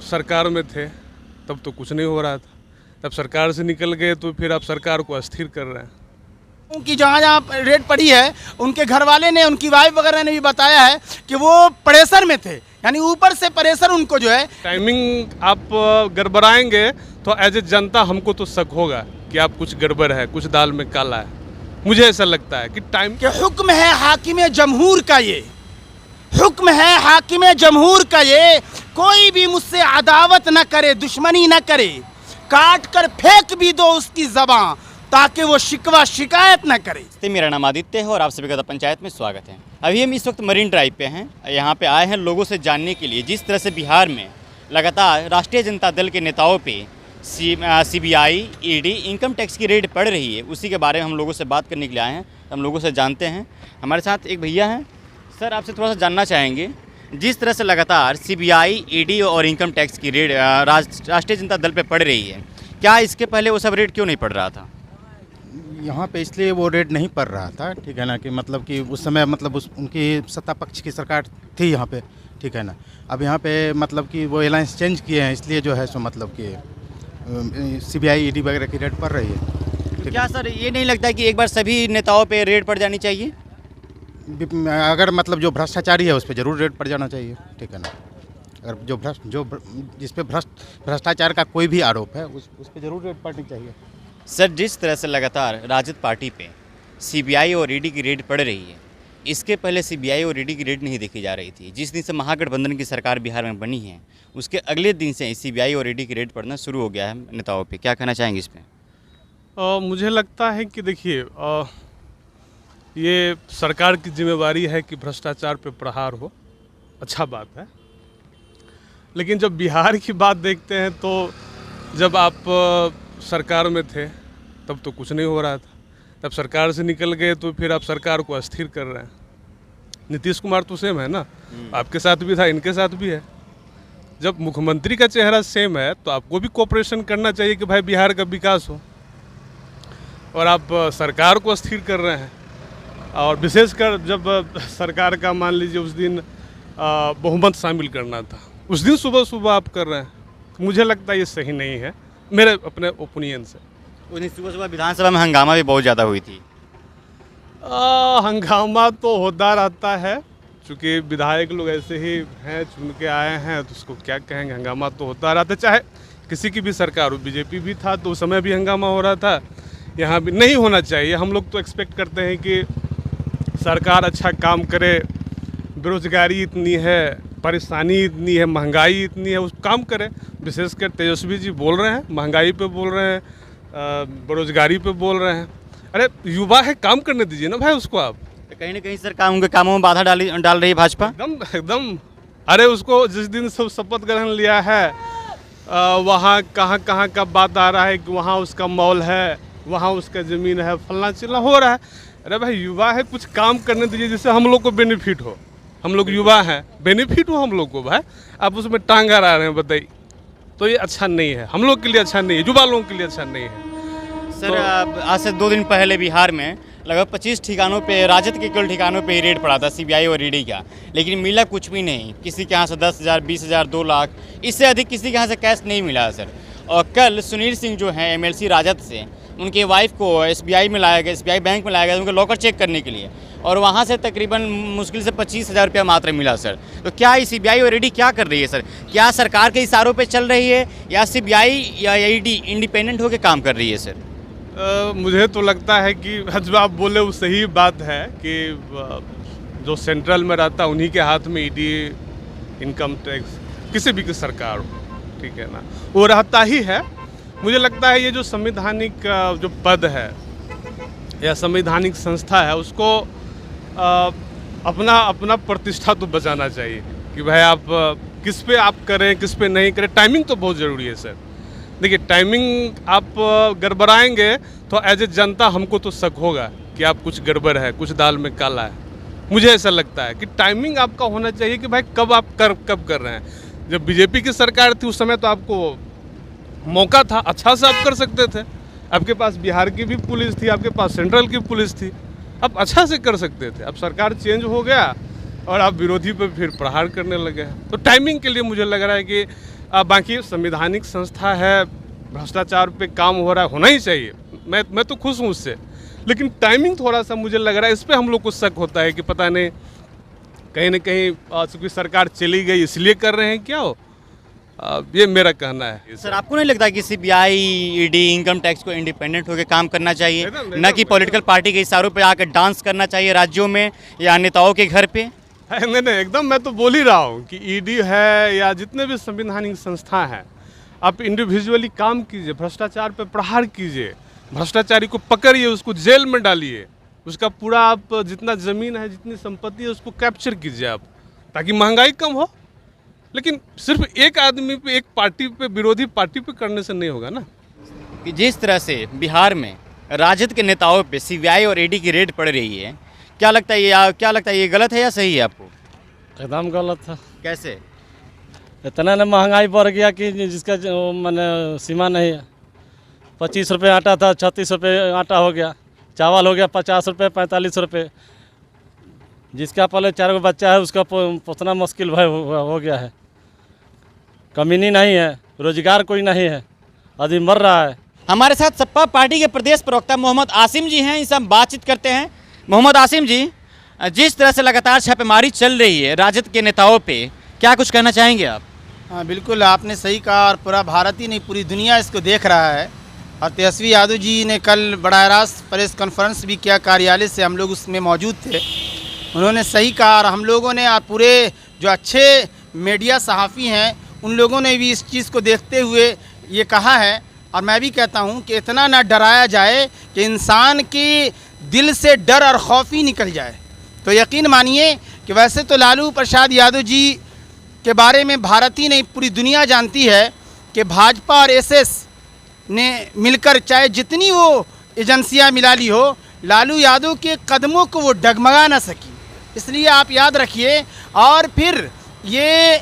सरकार में थे तब तो कुछ नहीं हो रहा था, तब सरकार से निकल गए तो फिर आप सरकार को अस्थिर कर रहे हैं। उनकी जहाँ जहाँ रेड पड़ी है, उनके घर वाले ने, उनकी वाइफ वगैरह ने भी बताया है कि वो प्रेशर में थे, यानी ऊपर से प्रेशर उनको जो है। टाइमिंग आप गड़बड़ाएंगे तो एज ए जनता हमको तो शक होगा कि आप कुछ गड़बड़ है, कुछ दाल में काला है। मुझे ऐसा लगता है कि टाइम कि हुक्म है हाकिम जमहूर का, ये हुक्म है हाकिम जमहूर का, ये कोई भी मुझसे अदावत न करे, दुश्मनी न करे, काट कर फेंक भी दो उसकी ज़बां ताकि वो शिकवा शिकायत न करे। मेरा नाम आदित्य है और आप सभी का पंचायत में स्वागत है। अभी हम इस वक्त मरीन ड्राइव पे हैं। यहाँ पे आए हैं लोगों से जानने के लिए जिस तरह से बिहार में लगातार राष्ट्रीय जनता दल के नेताओं पे सीबीआई, ईडी, इनकम टैक्स की रेड पड़ रही है, उसी के बारे में हम लोगों से बात करने के लिए आए हैं। हम लोगों से जानते हैं। हमारे साथ एक भैया हैं। सर, आपसे थोड़ा सा जानना चाहेंगे, जिस तरह से लगातार सीबीआई, ईडी और इनकम टैक्स की रेड राष्ट्रीय जनता दल पे पड़ रही है, क्या इसके पहले वो सब रेड क्यों नहीं पड़ रहा था? यहाँ पे इसलिए वो रेड नहीं पड़ रहा था, ठीक है ना, कि मतलब कि उस समय मतलब उनकी सत्ता पक्ष की सरकार थी यहाँ पे, ठीक है ना। अब यहाँ पे मतलब कि वो अलायंस चेंज किए हैं, इसलिए जो है सो मतलब कि सीबीआई, ईडी वगैरह की रेड पड़ रही है। क्या सर ये नहीं लगता है कि एक बार सभी नेताओं पे रेड पड़ जानी चाहिए? अगर मतलब जो भ्रष्टाचारी है उस पर जरूर रेड पड़ जाना चाहिए, ठीक है ना। अगर जिस पे भ्रष्टाचार का कोई भी आरोप है उस पर जरूर रेड पड़नी चाहिए। सर, जिस तरह से लगातार राजद पार्टी पे सीबीआई और ईडी की रेड पड़ रही है, इसके पहले सीबीआई और ईडी की रेड नहीं देखी जा रही थी। जिस दिन से महागठबंधन की सरकार बिहार में बनी है, उसके अगले दिन से सीबीआई और ईडी की रेड पड़ना शुरू हो गया है नेताओं पे। क्या कहना चाहेंगे इस पर? मुझे लगता है कि देखिए, ये सरकार की जिम्मेवारी है कि भ्रष्टाचार पे प्रहार हो, अच्छा बात है। लेकिन जब बिहार की बात देखते हैं तो जब आप सरकार में थे तब तो कुछ नहीं हो रहा था, तब सरकार से निकल गए तो फिर आप सरकार को अस्थिर कर रहे हैं। नीतीश कुमार तो सेम है ना, आपके साथ भी था, इनके साथ भी है। जब मुख्यमंत्री का चेहरा सेम है तो आपको भी कोऑपरेशन करना चाहिए कि भाई बिहार का विकास हो, और आप सरकार को अस्थिर कर रहे हैं। और विशेषकर जब सरकार का मान लीजिए उस दिन बहुमत शामिल करना था, उस दिन सुबह सुबह आप कर रहे हैं, तो मुझे लगता है ये सही नहीं है, मेरे अपने ओपिनियन से। उस दिन सुबह सुबह विधानसभा में हंगामा भी बहुत ज़्यादा हुई थी। हंगामा तो होता रहता है, चूँकि विधायक लोग ऐसे ही हैं, चुन के आए हैं, तो उसको क्या कहेंगे, हंगामा तो होता रहता है। चाहे किसी की भी सरकार हो, बीजेपी भी था तो उस समय भी हंगामा हो रहा था, यहाँ भी नहीं होना चाहिए। हम लोग तो एक्सपेक्ट करते हैं कि सरकार अच्छा काम करे। बेरोजगारी इतनी है, परेशानी इतनी है, महंगाई इतनी है, उस काम करे। विशेषकर तेजस्वी जी बोल रहे हैं, महंगाई पे बोल रहे हैं, बेरोजगारी पे बोल रहे हैं। अरे युवा है, काम करने दीजिए ना भाई उसको आप। कहीं ना कहीं सर उनके कामों में बाधा डाल रही है भाजपा। एकदम। अरे उसको जिस दिन सब शपथ ग्रहण लिया है, वहाँ कहाँ का बात आ रहा है कि वहाँ उसका मॉल है, वहाँ उसका ज़मीन है, फलना चिल्ला हो रहा है। अरे भाई युवा है, कुछ काम करने दीजिए जिससे हम लोग को बेनिफिट हो। हम लोग युवा हैं, बेनिफिट हो हम लोग को भाई। आप उसमें टांग आ रहे हैं, बताइए, तो ये अच्छा नहीं है, हम लोग के लिए अच्छा नहीं है, युवा लोगों के लिए अच्छा नहीं है। सर तो आज से 2 दिन पहले बिहार में लगभग 25 ठिकानों पे, राजद के केवल ठिकानों पे ही रेड पड़ा था सीबीआई और ईडी का, लेकिन मिला कुछ भी नहीं। किसी के यहाँ से 10,000, 20,000, 2 लाख, इससे अधिक किसी के यहाँ से कैश नहीं मिला सर। और कल सुनील सिंह जो हैं एमएलसी राजद से, उनके वाइफ को एसबीआई में लाया गया, एसबीआई बैंक में लाया गया उनका लॉकर चेक करने के लिए, और वहाँ से तकरीबन मुश्किल से 25,000 रुपया मात्र मिला सर। तो क्या ये सीबीआई और ईडी क्या कर रही है सर? क्या सरकार के इशारों पे चल रही है या सीबीआई या ईडी इंडिपेंडेंट होकर काम कर रही है सर? मुझे तो लगता है कि जो आप बोले वो सही बात है कि जो सेंट्रल में रहता है उन्हीं के हाथ में ईडी, इनकम टैक्स, किसी भी की सरकार हो, ठीक है ना, वो रहता ही है। मुझे लगता है ये जो संवैधानिक जो पद है या संवैधानिक संस्था है, उसको अपना प्रतिष्ठा तो बचाना चाहिए कि भाई आप किस पे आप करें, किस पे नहीं करें। टाइमिंग तो बहुत ज़रूरी है सर। देखिए, टाइमिंग आप गड़बड़ाएंगे तो एज ए जनता हमको तो शक होगा कि आप कुछ गड़बड़ है, कुछ दाल में काला है। मुझे ऐसा लगता है कि टाइमिंग आपका होना चाहिए कि भाई कब आप कब कर रहे हैं। जब बीजेपी की सरकार थी उस समय तो आपको मौका था, अच्छा से आप कर सकते थे। आपके पास बिहार की भी पुलिस थी, आपके पास सेंट्रल की पुलिस थी, आप अच्छा से कर सकते थे। अब सरकार चेंज हो गया और आप विरोधी पर फिर प्रहार करने लगे हैं। तो टाइमिंग के लिए मुझे लग रहा है कि बाकी संवैधानिक संस्था है, भ्रष्टाचार पे काम हो रहा है, होना ही चाहिए, मैं तो खुश हूँ उससे, लेकिन टाइमिंग थोड़ा सा मुझे लग रहा है, इस पर हम लोग को शक होता है कि पता नहीं कहीं ना कहीं चूँकि सरकार चली गई इसलिए कर रहे हैं क्या हो। ये मेरा कहना है। सर आपको नहीं लगता कि सीबीआई, ईडी, इनकम टैक्स को इंडिपेंडेंट होकर काम करना चाहिए, न कि पॉलिटिकल पार्टी के इशारों पे आकर डांस करना चाहिए राज्यों में या नेताओं के घर पे? नहीं नहीं, एकदम मैं तो बोल ही रहा हूँ कि ईडी है या जितने भी संवैधानिक संस्था हैं, आप इंडिविजुअली काम कीजिए, भ्रष्टाचार पे प्रहार कीजिए, भ्रष्टाचारी को पकड़िए, उसको जेल में डालिए, उसका पूरा आप जितना ज़मीन है, जितनी संपत्ति है, उसको कैप्चर कीजिए आप, ताकि महंगाई कम हो। लेकिन सिर्फ एक आदमी पे, एक पार्टी पे, विरोधी पार्टी पे करने से नहीं होगा ना। कि जिस तरह से बिहार में राजद के नेताओं पे सीबीआई और ईडी की रेड पड़ रही है, क्या लगता है ये गलत है या सही है आपको? एकदम गलत है। कैसे? इतना ना महंगाई बढ़ गया कि जिसका मैंने सीमा नहीं है। 25 रुपये आटा था, 36 रुपये आटा हो गया, चावल हो गया 50 रुपये, 45 रुपये। जिसका पहले 4 बच्चा है उसका पोसना मुश्किल हो गया है। कमीनी नहीं है, रोजगार कोई नहीं है, आदमी मर रहा है। हमारे साथ सपा पार्टी के प्रदेश प्रवक्ता मोहम्मद आसिम जी हैं, इनसे हम बातचीत करते हैं। मोहम्मद आसिम जी, जिस तरह से लगातार छापेमारी चल रही है राजद के नेताओं पे, क्या कुछ कहना चाहेंगे आप? हाँ बिल्कुल, आपने सही कहा और पूरा भारत ही नहीं, पूरी दुनिया इसको देख रहा है। और तेजस्वी यादव जी ने कल बड़ा रास्त प्रेस कॉन्फ्रेंस भी किया कार्यालय से, हम लोग उसमें मौजूद थे। उन्होंने सही कहा और हम लोगों ने पूरे जो अच्छे मीडिया सहाफ़ी हैं उन लोगों ने भी इस चीज़ को देखते हुए ये कहा है, और मैं भी कहता हूँ कि इतना ना डराया जाए कि इंसान के दिल से डर और खौफ ही निकल जाए। तो यकीन मानिए कि वैसे तो लालू प्रसाद यादव जी के बारे में भारत ही नहीं पूरी दुनिया जानती है कि भाजपा और एसएस ने मिलकर चाहे जितनी वो एजेंसियां मिला ली हो, लालू यादव के कदमों को वो डगमगा ना सकी। इसलिए आप याद रखिए, और फिर ये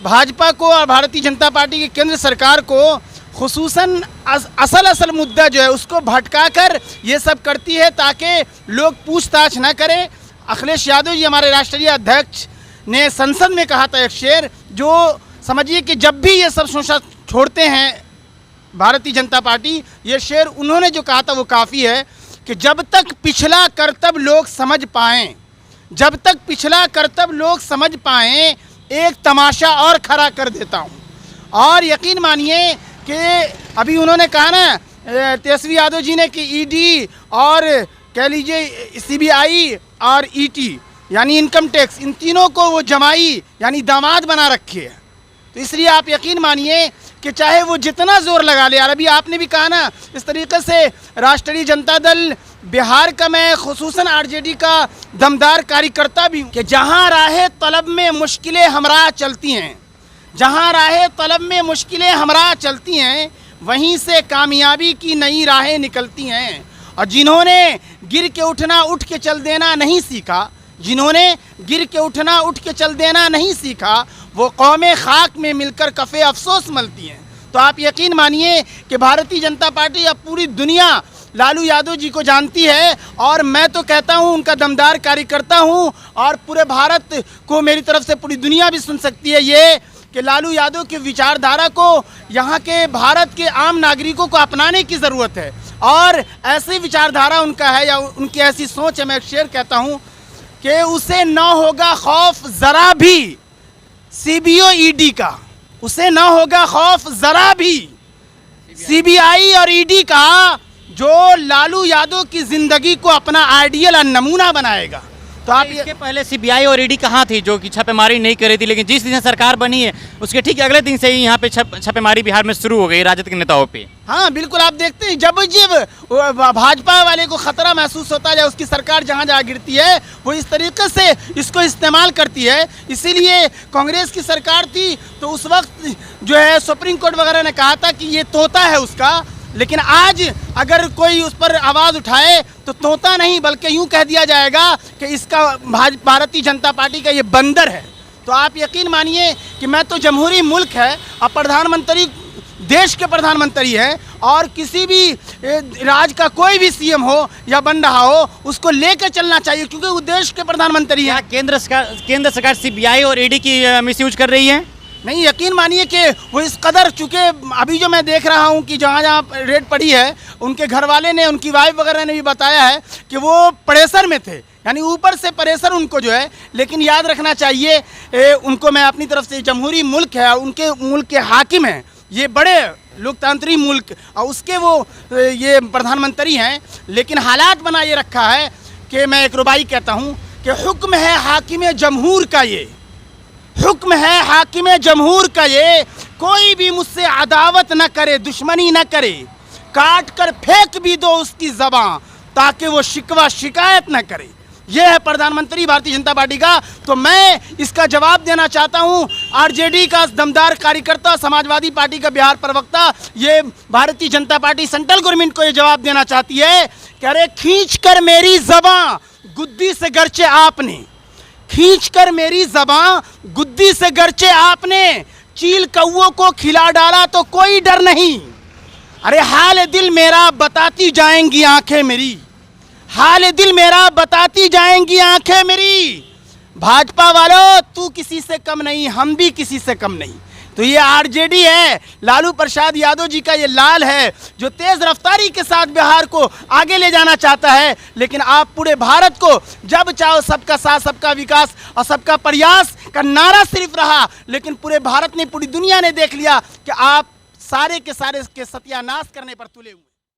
भाजपा को और भारतीय जनता पार्टी की केंद्र सरकार को खुसूसन असल मुद्दा जो है उसको भटका कर ये सब करती है ताकि लोग पूछताछ ना करें। अखिलेश यादव जी हमारे राष्ट्रीय अध्यक्ष ने संसद में कहा था एक शेर, जो समझिए कि जब भी ये सब सोचा छोड़ते हैं भारतीय जनता पार्टी, ये शेर उन्होंने जो कहा था वो काफ़ी है कि जब तक पिछला करतब लोग समझ पाएँ, जब तक पिछला करतब लोग समझ पाएँ, एक तमाशा और खड़ा कर देता हूँ। और यकीन मानिए कि अभी उन्होंने कहा ना तेजस्वी यादव जी ने कि ईडी और कह लीजिए सीबीआई और ईटी यानी इनकम टैक्स, इन तीनों को वो जमाई यानी दामाद बना रखे है। तो इसलिए आप यकीन मानिए कि चाहे वो जितना जोर लगा ले, यार अभी आपने भी कहा ना, इस तरीके से राष्ट्रीय जनता दल बिहार का, मैं खुसूसन आरजेडी का दमदार कार्यकर्ता भी हूँ कि जहाँ राह तलब में मुश्किलें हमरा चलती हैं, जहाँ राह तलब में मुश्किलें हमरा चलती हैं, वहीं से कामयाबी की नई राहें निकलती हैं। और जिन्होंने गिर के उठना उठ के चल देना नहीं सीखा, जिन्होंने गिर के उठना उठ के चल देना नहीं सीखा, वो कौमें खाक में मिलकर कफ़े अफसोस मलती हैं। तो आप यकीन मानिए कि भारतीय जनता पार्टी अब पूरी दुनिया लालू यादव जी को जानती है, और मैं तो कहता हूं उनका दमदार कार्यकर्ता हूं, और पूरे भारत को मेरी तरफ से पूरी दुनिया भी सुन सकती है ये कि लालू यादव की विचारधारा को यहाँ के भारत के आम नागरिकों को अपनाने की ज़रूरत है। और ऐसी विचारधारा उनका है या उनकी ऐसी सोच है, मैं एक शेर कहता हूँ कि उसे न होगा खौफ ज़रा भी सीबीआई ईडी का, उसे न होगा खौफ ज़रा भी सीबीआई और ईडी का, जो लालू यादव की ज़िंदगी को अपना आइडियल और नमूना बनाएगा। तो आप इसके पहले सीबीआई और ईडी कहाँ थी जो कि छापेमारी नहीं कर रही थी, लेकिन जिस दिन से सरकार बनी है उसके ठीक अगले दिन से ही यहाँ पे छापेमारी बिहार में शुरू हो गई राजद के नेताओं पे। हाँ बिल्कुल, आप देखते हैं जब भाजपा वाले को खतरा महसूस होता है, उसकी सरकार जहाँ जहाँ गिरती है वो इस तरीके से इसको इस्तेमाल करती है। इसीलिए कांग्रेस की सरकार थी तो उस वक्त जो है सुप्रीम कोर्ट वगैरह ने कहा था कि ये तोता है उसका, लेकिन आज अगर कोई उस पर आवाज़ उठाए तो तोता नहीं बल्कि यूं कह दिया जाएगा कि इसका भारतीय जनता पार्टी का ये बंदर है। तो आप यकीन मानिए कि मैं तो जमहूरी मुल्क है, अब प्रधानमंत्री देश के प्रधानमंत्री हैं और किसी भी राज्य का कोई भी सीएम हो या बन रहा हो उसको लेकर चलना चाहिए, क्योंकि वो देश के प्रधानमंत्री हैं। क्या केंद्र सरकार सीबीआई और ईडी की मिसयूज कर रही है? नहीं, यकीन मानिए कि वो इस कदर, चूँकि अभी जो मैं देख रहा हूँ कि जहाँ जहाँ रेड पड़ी है, उनके घर वाले ने, उनकी वाइफ वगैरह ने भी बताया है कि वो प्रेशर में थे, यानी ऊपर से प्रेशर उनको जो है। लेकिन याद रखना चाहिए उनको, मैं अपनी तरफ से, जमहूरी मुल्क है, उनके मुल्क के हाकिम हैं, ये बड़े लोकतांत्रिक मुल्क, और उसके वो ये प्रधानमंत्री हैं। लेकिन हालात बना ये रखा है कि मैं एक रुबाई कहता हूँ कि हुक्म है हाकिम जमहूर का, ये हुक्म है हाकिम जमहूर का, ये कोई भी मुझसे अदावत न करे, दुश्मनी न करे, काट कर फेंक भी दो उसकी ज़बां ताकि वो शिकवा शिकायत न करे। ये है प्रधानमंत्री भारतीय जनता पार्टी का। तो मैं इसका जवाब देना चाहता हूँ आरजेडी का दमदार कार्यकर्ता, समाजवादी पार्टी का बिहार प्रवक्ता, ये Bharatiya Janata party central government को ये जवाब देना चाहती है कि अरे खींच कर मेरी ज़बां गुद्दी से गरचे आपने, खींच कर मेरी ज़बां गुद्दी से गरचे आपने, चील कौओं को खिला डाला तो कोई डर नहीं। अरे हाल दिल मेरा बताती जाएंगी आंखें मेरी, हाल दिल मेरा बताती जाएंगी आंखें मेरी। भाजपा वालों, तू किसी से कम नहीं, हम भी किसी से कम नहीं। तो ये आरजेडी है, लालू प्रसाद यादव जी का ये लाल है जो तेज रफ्तारी के साथ बिहार को आगे ले जाना चाहता है। लेकिन आप पूरे भारत को जब चाहो सबका साथ, सबका विकास और सबका प्रयास का नारा सिर्फ रहा, लेकिन पूरे भारत ने, पूरी दुनिया ने देख लिया कि आप सारे के सारे के सत्यानाश करने पर तुले हुए।